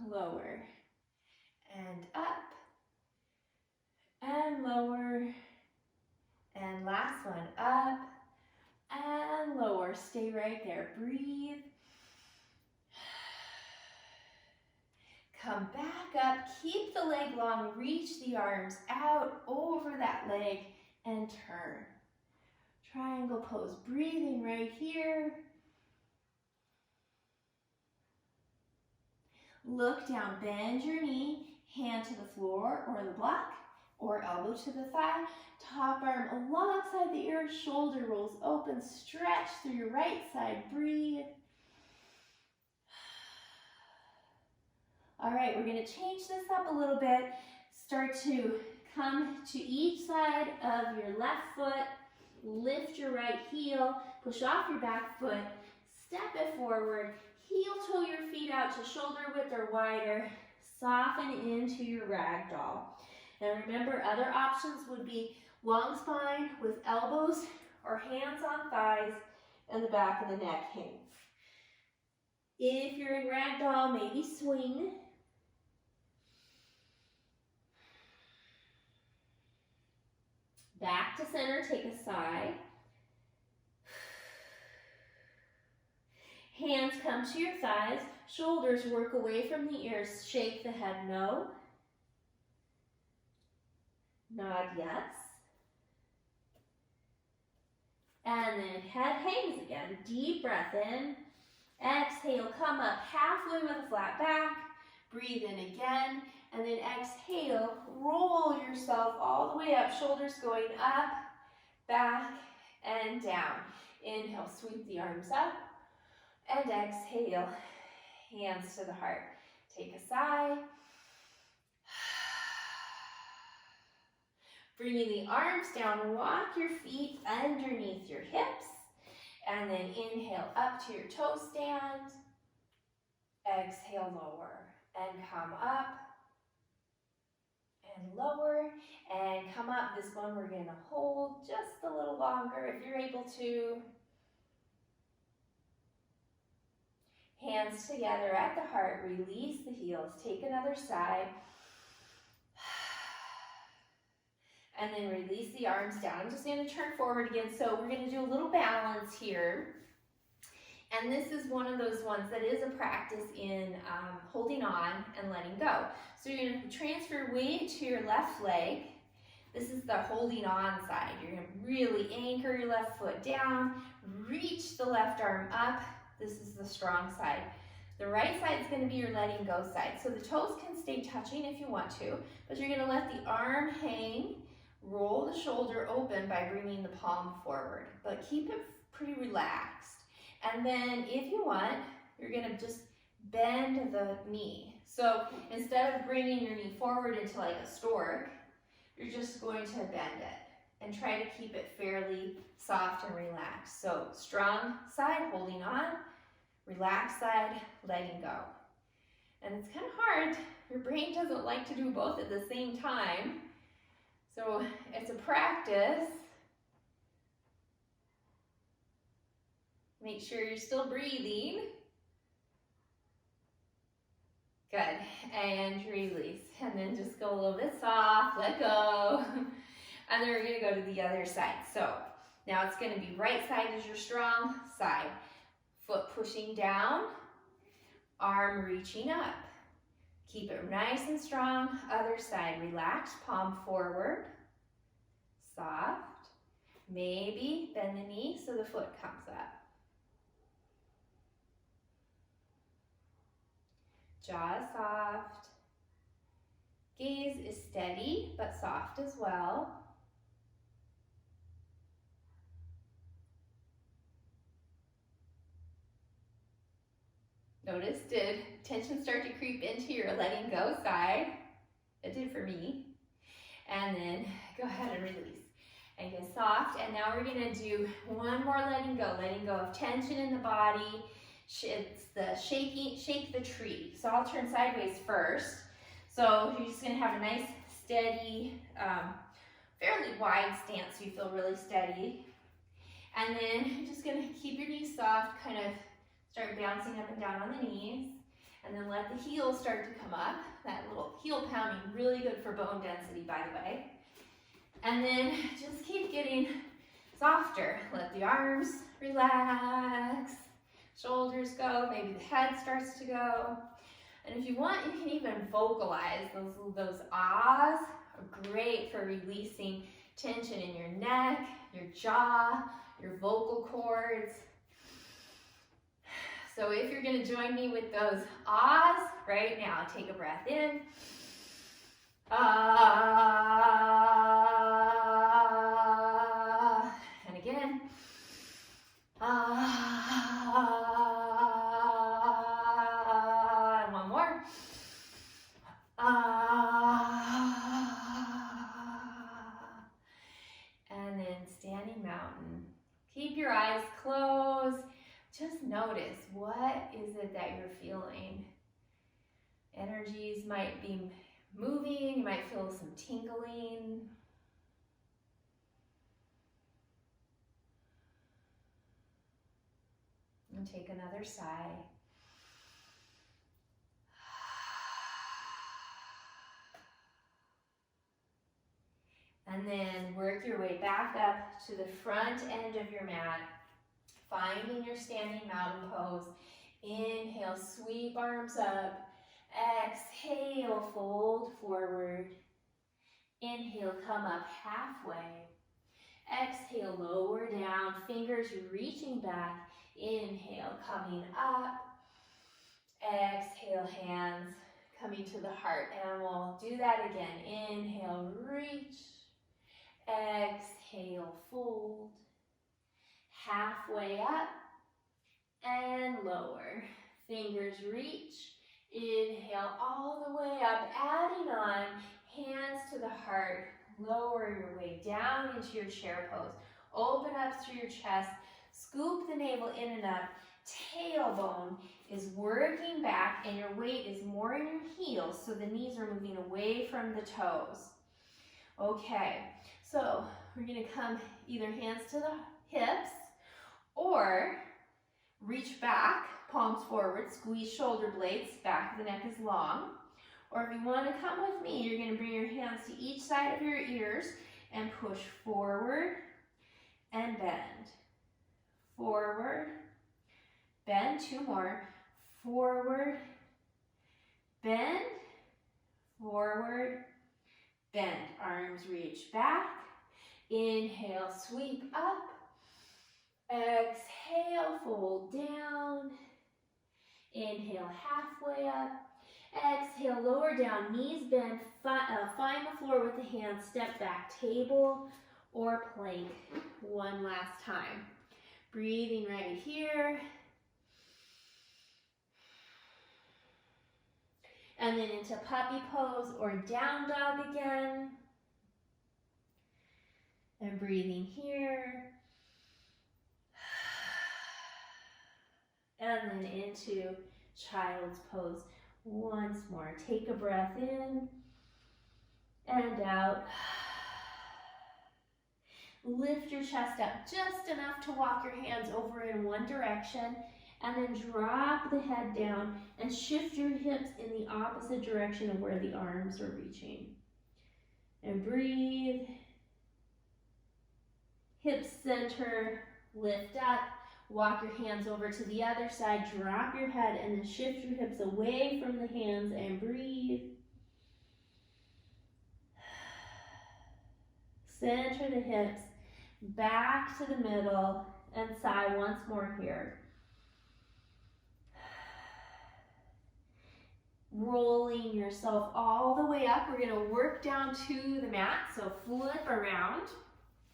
lower, and up, and lower, and last one, up, and lower. Stay right there. Breathe. Come back up. Keep the leg long. Reach the arms out over that leg and turn. Triangle pose. Breathing right here. Look down. Bend your knee. Hand to the floor or the block, or elbow to the thigh. Top arm alongside the ear. Shoulder rolls open. Stretch through your right side. Breathe. All right, we're going to change this up a little bit. Start to come to each side of your left foot. Lift your right heel. Push off your back foot. Step it forward. Heel toe your feet out to shoulder width or wider. Soften into your ragdoll. And remember, other options would be long spine with elbows or hands on thighs and the back of the neck hangs. If you're in ragdoll, maybe swing. Back to center, take a sigh. Hands come to your thighs, shoulders work away from the ears, shake the head no. Nod yes. And then head hangs again. Deep breath in. Exhale, come up halfway with a flat back. Breathe in again. And then exhale, roll yourself all the way up. Shoulders going up, back, and down. Inhale, sweep the arms up. And exhale, hands to the heart. Take a sigh. Bringing the arms down, walk your feet underneath your hips, and then inhale up to your toe stand. Exhale, lower, and come up, and lower, and come up. This one we're going to hold just a little longer if you're able to. Hands together at the heart, release the heels, take another side. And then release the arms down. I'm just going to turn forward again. So we're going to do a little balance here. And this is one of those ones that is a practice in holding on and letting go. So you're going to transfer weight to your left leg. This is the holding on side. You're going to really anchor your left foot down, reach the left arm up. This is the strong side. The right side is going to be your letting go side. So the toes can stay touching if you want to, but you're going to let the arm hang. Roll the shoulder open by bringing the palm forward, but keep it pretty relaxed. And then if you want, you're going to just bend the knee. So instead of bringing your knee forward into like a stork, you're just going to bend it and try to keep it fairly soft and relaxed. So strong side, holding on, relaxed side, letting go. And it's kind of hard. Your brain doesn't like to do both at the same time. So it's a practice. Make sure you're still breathing. Good. And release. And then just go a little bit soft, let go. And then we're going to go to the other side. So now it's going to be right side is your strong side. Foot pushing down, arm reaching up. Keep it nice and strong. Other side, relax, palm forward, soft. Maybe bend the knee so the foot comes up. Jaw soft. Gaze is steady but soft as well. Notice, did tension start to creep into your letting go side? It did for me. And then go ahead and release. And get soft. And now we're going to do one more letting go of tension in the body. It's the shake the tree. So I'll turn sideways first. So you're just going to have a nice, steady, fairly wide stance so you feel really steady. And then you're just going to keep your knees soft, kind of start bouncing up and down on the knees, and then let the heels start to come up. That little heel pounding, really good for bone density, by the way. And then just keep getting softer. Let the arms relax, shoulders go, maybe the head starts to go. And if you want, you can even vocalize. Those ahs are great for releasing tension in your neck, your jaw, your vocal cords. So if you're going to join me with those ahs right now, take a breath in. Ah. And again. Ah. And one more. Ah. And then standing mountain. Keep your eyes closed. Just notice, what is it that you're feeling? Energies might be moving, you might feel some tingling. And take another sigh. And then work your way back up to the front end of your mat. Finding your standing mountain pose. Inhale, sweep arms up. Exhale, fold forward. Inhale, come up halfway. Exhale, lower down, fingers reaching back. Inhale, coming up. Exhale, hands coming to the heart. And we'll do that again. Inhale, reach. Exhale, fold. Halfway up and lower. Fingers reach. Inhale all the way up, adding on, hands to the heart. Lower your way down into your chair pose. Open up through your chest, scoop the navel in and up. Tailbone is working back and your weight is more in your heels, so the knees are moving away from the toes. Okay, so we're gonna come either hands to the hips or reach back, palms forward, squeeze shoulder blades, back of the neck is long. Or if you want to come with me, you're going to bring your hands to each side of your ears and push forward and bend. Forward, bend, 2 more. Forward, bend, forward, bend. Arms reach back. Inhale, sweep up. Exhale, fold down. Inhale, halfway up. Exhale, lower down, knees bend, find the floor with the hands, step back, table or plank. One last time. Breathing right here. And then into puppy pose or down dog again. And breathing here. And then into child's pose. Once more, take a breath in and out. Lift your chest up just enough to walk your hands over in one direction, and then drop the head down and shift your hips in the opposite direction of where the arms are reaching. And breathe. Hips center, lift up. Walk your hands over to the other side, drop your head, and then shift your hips away from the hands and breathe. Center the hips, back to the middle, and sigh once more here. Rolling yourself all the way up. We're going to work down to the mat, so flip around,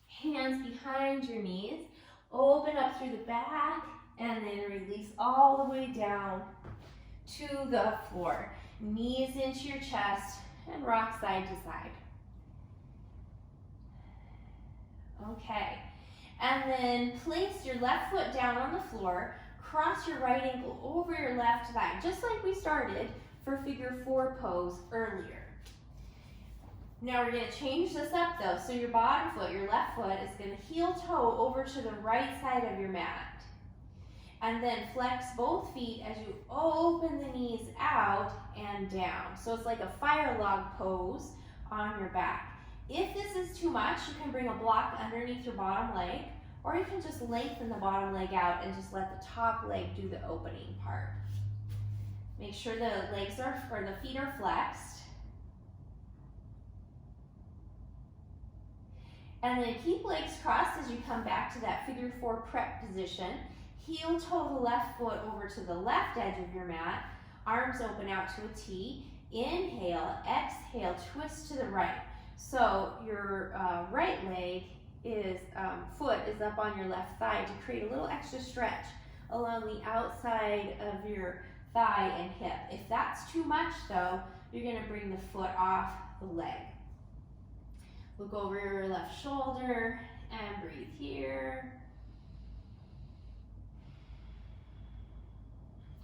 hands behind your knees. Open up through the back and then release all the way down to the floor. Knees into your chest and rock side to side. Okay, and then place your left foot down on the floor, cross your right ankle over your left thigh, just like we started for figure 4 pose earlier. Now we're going to change this up though, so your bottom foot, your left foot, is going to heel toe over to the right side of your mat. And then flex both feet as you open the knees out and down. So it's like a fire log pose on your back. If this is too much, you can bring a block underneath your bottom leg, or you can just lengthen the bottom leg out and just let the top leg do the opening part. Make sure the feet are flexed. And then keep legs crossed as you come back to that figure 4 prep position. Heel toe the left foot over to the left edge of your mat. Arms open out to a T. Inhale, exhale, twist to the right. So your right leg foot is up on your left thigh to create a little extra stretch along the outside of your thigh and hip. If that's too much though, you're going to bring the foot off the leg. Look over your left shoulder and breathe here.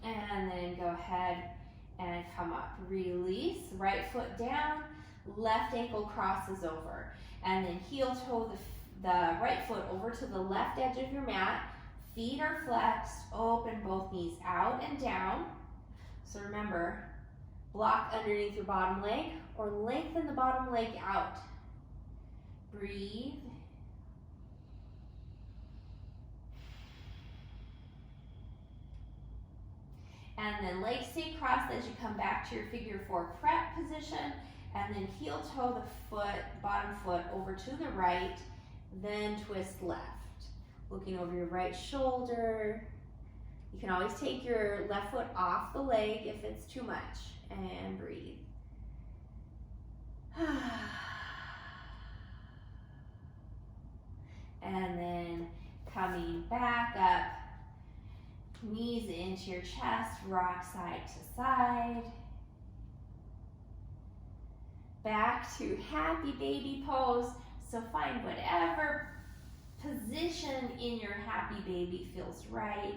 And then go ahead and come up. Release, right foot down, left ankle crosses over. And then heel toe the right foot over to the left edge of your mat. Feet are flexed, open both knees out and down. So remember, block underneath your bottom leg or lengthen the bottom leg out. Breathe. And then legs stay crossed as you come back to your figure 4 prep position. And then heel toe the foot, bottom foot over to the right, then twist left. Looking over your right shoulder. You can always take your left foot off the leg if it's too much. And breathe. And then coming back up Knees into your chest, rock side to side. Back to happy baby pose. So find whatever position in your happy baby feels right,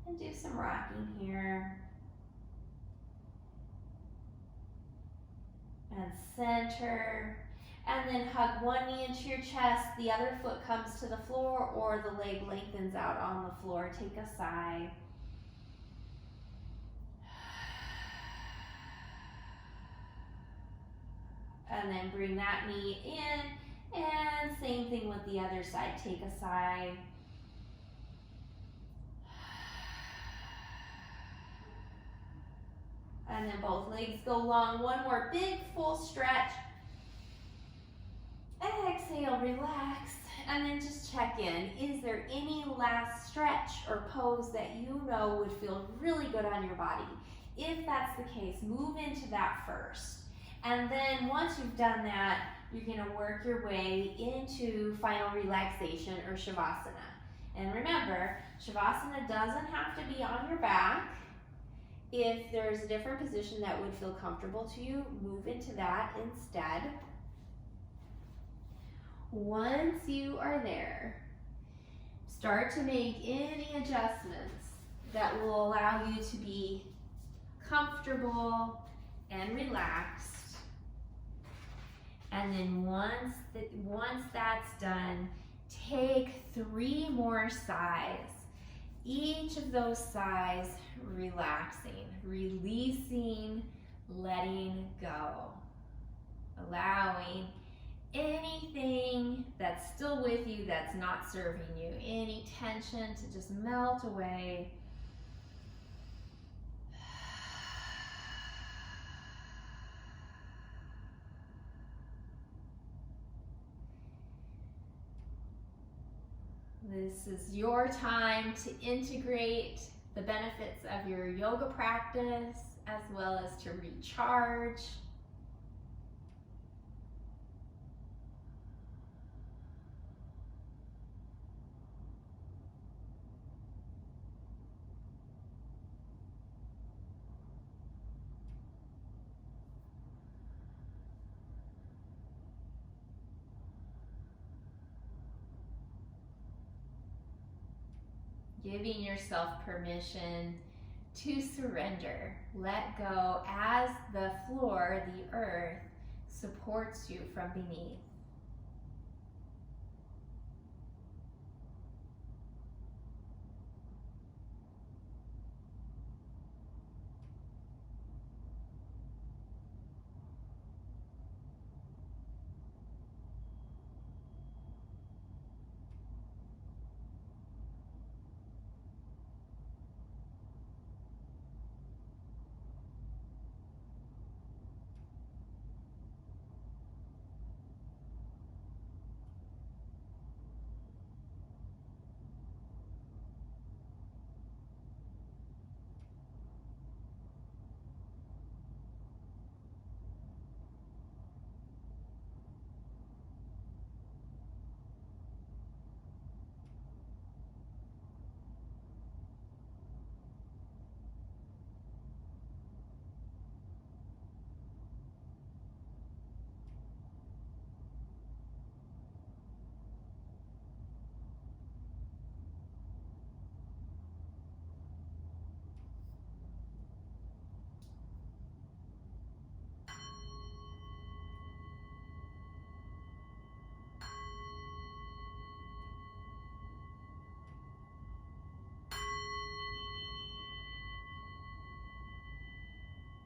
and do some rocking here. And center. And then hug one knee into your chest, the other foot comes to the floor, or the leg lengthens out on the floor. Take a sigh. And then bring that knee in, and same thing with the other side. Take a sigh. And then both legs go long. One more big full stretch. Exhale, relax, and then just check in. Is there any last stretch or pose that you know would feel really good on your body? If that's the case, move into that first. And then once you've done that, you're going to work your way into final relaxation or Shavasana. And remember, Shavasana doesn't have to be on your back. If there's a different position that would feel comfortable to you, move into that instead. Once you are there, start to make any adjustments that will allow you to be comfortable and relaxed. And then once that's done, take 3 more sighs. Each of those sighs relaxing, releasing, letting go, allowing anything that's still with you that's not serving you, any tension to just melt away. This is your time to integrate the benefits of your yoga practice as well as to recharge. Giving yourself permission to surrender. Let go as the floor, the earth, supports you from beneath.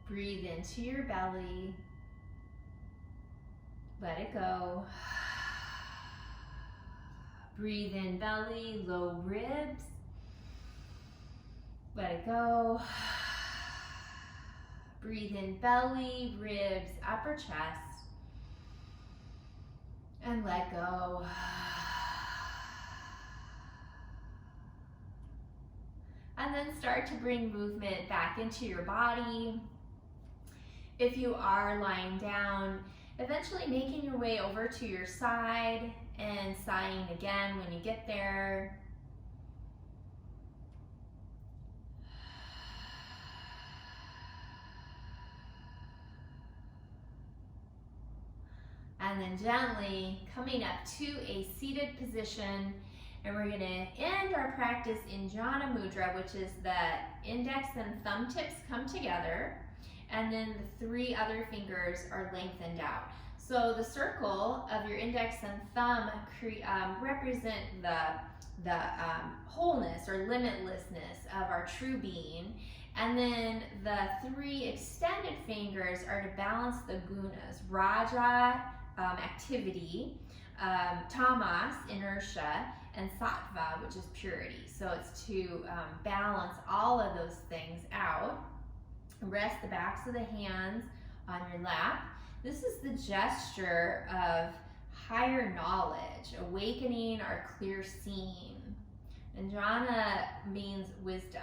Breathe into your belly. Let it go. Breathe in belly, low ribs. Let it go. Breathe in belly, ribs, upper chest. And let go. And then start to bring movement back into your body. If you are lying down, eventually making your way over to your side and sighing again when you get there. And then gently coming up to a seated position. And we're going to end our practice in Jhana Mudra, which is the index and thumb tips come together. And then the 3 other fingers are lengthened out. So the circle of your index and thumb represent the wholeness or limitlessness of our true being. And then the 3 extended fingers are to balance the gunas, Raja, activity, tamas, inertia, and sattva, which is purity. So it's to balance all of those things out. Rest the backs of the hands on your lap. This is the gesture of higher knowledge, awakening our clear seeing. And jhana means wisdom.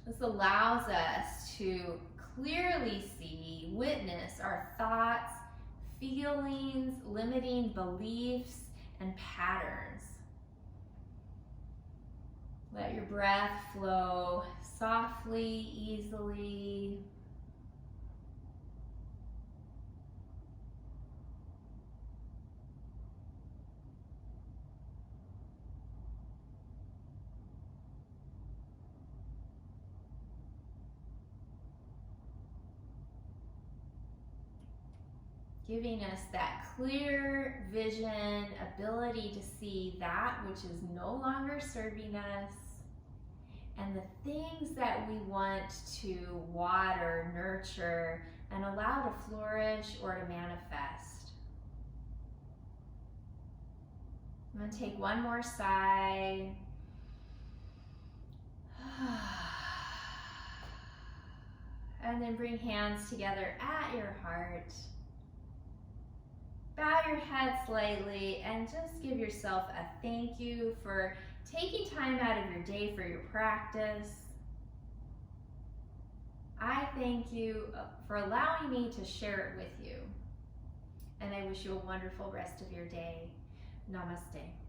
This allows us to clearly see, witness our thoughts, feelings, limiting beliefs, and patterns. Let your breath flow softly, easily. Giving us that clear vision, ability to see that which is no longer serving us, and the things that we want to water, nurture, and allow to flourish or to manifest. I'm going to take one more sigh. And then bring hands together at your heart. Bow your head slightly and just give yourself a thank you for taking time out of your day for your practice. I thank you for allowing me to share it with you. And I wish you a wonderful rest of your day. Namaste.